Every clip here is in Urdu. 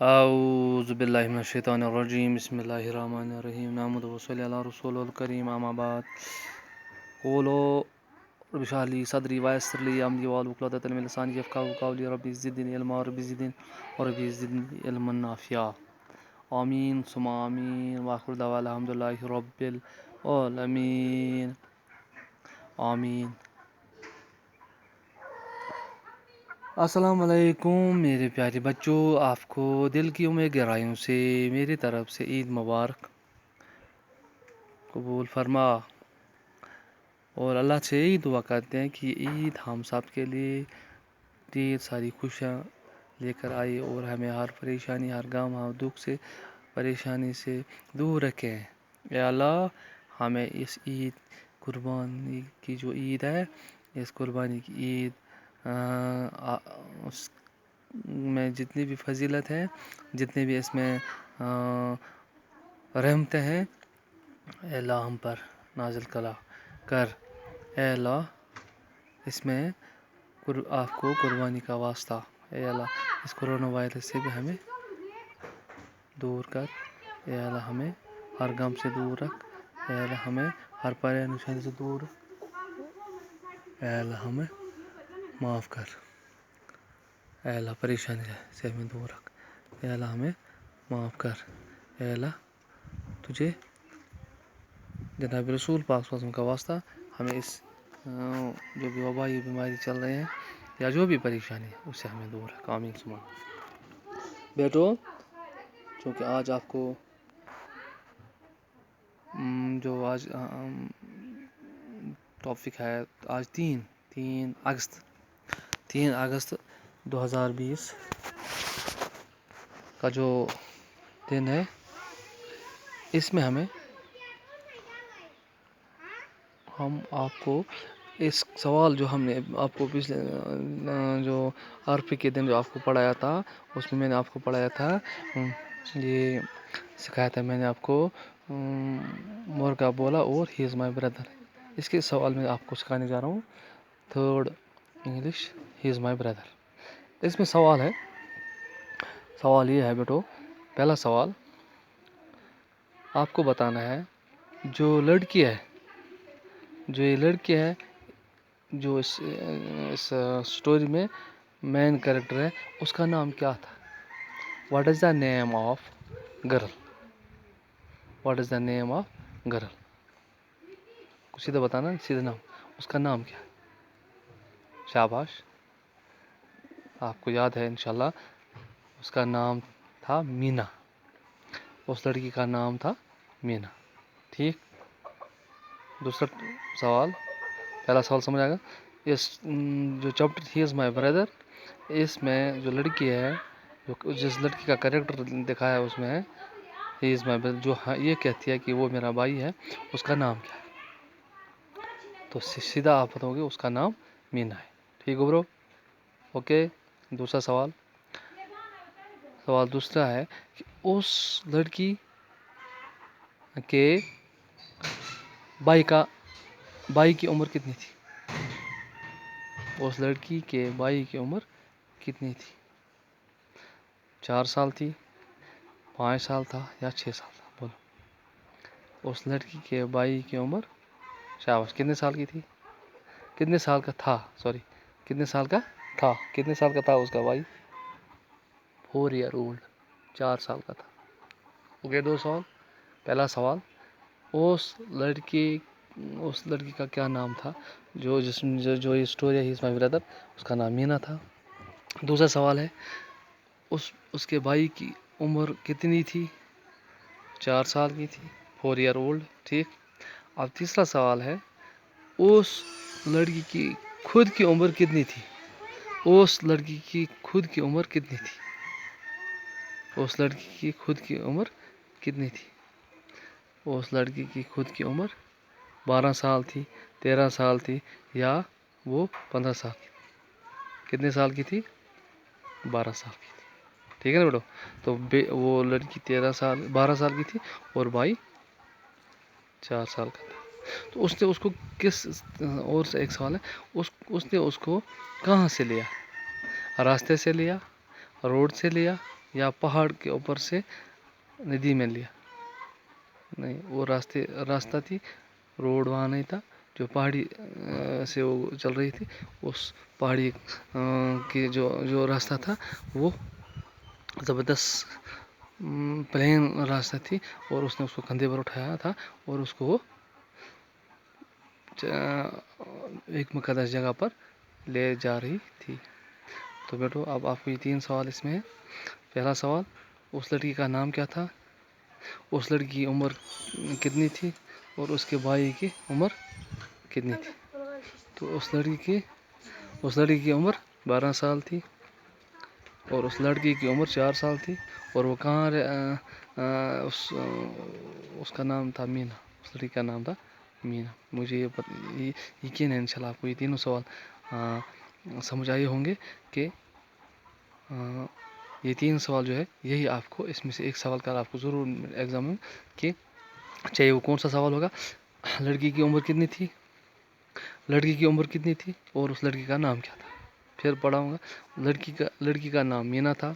اعوذ باللہ من الشیطان الرجیم بسم اللہ الرحمن الرحیم نحمدہ و صلی علی رسول الکریم اما بعد قولوا رب اشرح لي صدری ویسر لی امری واحلل عقدۃ من لسانی یفقهوا قولی رب زدنی علما رب زدنی علما نافعا آمین ثم آمین وآخر دعوانا الحمد للہ رب العالمین آمین۔ السلام علیکم میرے پیارے بچوں، آپ کو دل کی گہرائیوں سے میری طرف سے عید مبارک قبول فرما، اور اللہ سے یہی دعا کرتے ہیں کہ عید ہم سب کے لیے ڈھیر ساری خوشیاں لے کر آئے اور ہمیں ہر پریشانی، ہر غم، ہر دکھ سے، پریشانی سے دور رکھیں۔ اے اللہ، ہمیں اس عید قربانی کی جو عید ہے، اس قربانی کی عید اس میں جتنی بھی فضیلت ہے، جتنے بھی اس میں رحمتیں ہیں، اے اللہ ہم پر نازل کر۔ اے اللہ، اس میں آپ کو قربانی کا واسطہ، اے اللہ اس کرونا وائرس سے بھی ہمیں دور کر۔ اے اللہ ہمیں ہر غم سے دور رکھ۔ اے اللہ ہمیں ہر پریشانی سے دور رکھ۔ اے اللہ ہمیں معاف کر۔ اے اللہ پریشانی سے ہمیں دور رکھ۔ اے اللہ ہمیں معاف کر۔ اے اللہ تجھے جناب رسول پاک صلی اللہ علیہ وسلم کا واسطہ ہمیں اس جو بھی وبائی بیماری چل رہے ہیں یا جو بھی پریشانی ہے اس سے ہمیں دور رکھ۔ آمین ثم آمین۔ بیٹو، چونکہ آج آپ کو جو آج ٹاپک ہے، آج 3 اگست 2020 کا جو دن ہے، اس میں ہم آپ کو اس سوال جو ہم نے آپ کو پچھلے جو عرفے کے دن جو آپ کو پڑھایا تھا، اس میں نے آپ کو پڑھایا تھا، یہ سکھایا تھا میں نے آپ کو، مرغا بولا اور ہی از مائی بردر۔ اس کے سوال میں آپ کو سکھانے جا رہا ہوں 3rd English, he is my brother. اس میں سوال یہ ہے بیٹو، پہلا سوال آپ کو بتانا ہے، جو یہ لڑکی ہے جو اس سٹوری میں مین کریکٹر ہے، اس کا نام کیا تھا؟ What is the name of girl? What is the name of girl? سیدھا بتانا، سیدھا نام، اس کا نام کیا ہے؟ شاباش، آپ کو یاد ہے انشاءاللہ۔ اس کا نام تھا مینا، اس لڑکی کا نام تھا مینا۔ ٹھیک، دوسرا سوال، پہلا سوال سمجھ آئے گا؟ اس جو chapter he is my brother, اس میں جو لڑکی ہے، جس لڑکی کا کریکٹر دکھایا اس میں ہی از مائی بردر، جو یہ کہتی ہے کہ وہ میرا بھائی ہے، اس کا نام کیا ہے؟ تو سیدھا آپ بتاؤ گے اس کا نام مینا ہے۔ ٹھیک ہے برو؟ اوکے۔ دوسرا سوال دوسرا ہے کہ اس لڑکی کے بھائی کی عمر کتنی تھی؟ اس لڑکی کے بھائی کی عمر کتنی تھی؟ 4 سال تھی، 5 سال تھا یا 6 سال تھا؟ بولو۔ اس لڑکی کے بھائی کی عمر، شاباش، کتنے سال کی تھی؟ کتنے سال کا تھا اس کا بھائی؟ 4 ایئر اولڈ، 4 سال کا تھا۔ اوکے، 2 سوال۔ پہلا سوال، اس لڑکی کا کیا نام تھا جو یہ اسٹوری ہے ہی از مائی بردر، اس کا نام مینا تھا۔ دوسرا سوال ہے، اس کے بھائی کی عمر کتنی تھی؟ 4 سال کی تھی، 4 ایئر اولڈ۔ ٹھیک۔ اب تیسرا سوال ہے، اس لڑکی کی خود کی عمر کتنی تھی؟ اس لڑکی کی خود کی عمر کتنی تھی؟ اس لڑکی کی خود کی عمر کتنی تھی؟ اس لڑکی کی خود کی عمر 12 سال تھی، 13 سال تھی، یا وہ 15 سال کی تھی؟ کتنے سال کی تھی؟ 12 سال کی تھی۔ ٹھیک ہے نا بیٹو؟ تو وہ لڑکی 12 سال کی تھی اور بھائی 4 سال کا تھا۔ تو اس نے اس کو اور ایک سوال ہے، اس نے اس کو کہاں سے لیا؟ راستے سے لیا، روڈ سے لیا، یا پہاڑ کے اوپر سے ندی میں لیا. نہیں، وہ راستہ تھی، روڈ وہاں نہیں تھا. جو پہاڑی سے وہ چل رہی تھی، اس پہاڑی کی جو راستہ تھا وہ زبردست پلین راستہ تھی، اور اس نے اس کو کندھے پر اٹھایا تھا اور اس کو وہ ایک مقدس جگہ پر لے جا رہی تھی. تو بیٹو اب آپ کو یہ 3 سوال اس میں ہے. پہلا سوال، اس لڑکی کا نام کیا تھا؟ اس لڑکی کی عمر کتنی تھی؟ اور اس کے بھائی کی عمر کتنی تھی؟ تو اس لڑکی کی عمر 12 سال تھی، اور اس لڑکی کی عمر 4 سال تھی. اور وہ کہاں اس کا نام تھا مینا. اس لڑکی کا نام تھا مینا. مجھے یقین ہے انشاءاللہ آپ کو یہ تینوں سوال سمجھ آئے ہوں گے کہ یہ 3 سوال جو ہے یہی آپ کو اس میں سے ایک سوال کا آپ کو ضرور ایگزام میں کہ چاہے وہ کون سا سوال ہوگا. لڑکی کی عمر کتنی تھی، لڑکی کی عمر کتنی تھی، اور اس لڑکی کا نام کیا تھا. پھر پڑھاؤں گا. لڑکی کا نام مینا تھا،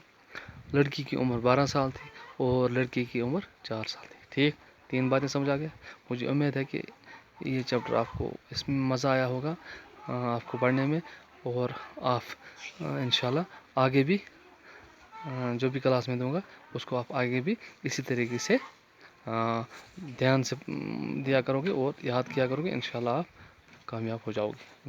لڑکی کی عمر 12 سال تھی، اور لڑکی کی عمر 4 سال تھی. ٹھیک، 3 باتیں سمجھ آ گیا. مجھے امید ہے کہ یہ چیپٹر آپ کو اس میں مزہ آیا ہوگا آپ کو پڑھنے میں، اور آپ انشاءاللہ آگے بھی جو بھی کلاس میں دوں گا اس کو آپ آگے بھی اسی طریقے سے دھیان سے دیا کرو گے اور یاد کیا کرو گے. انشاءاللہ آپ کامیاب ہو جاؤ گے.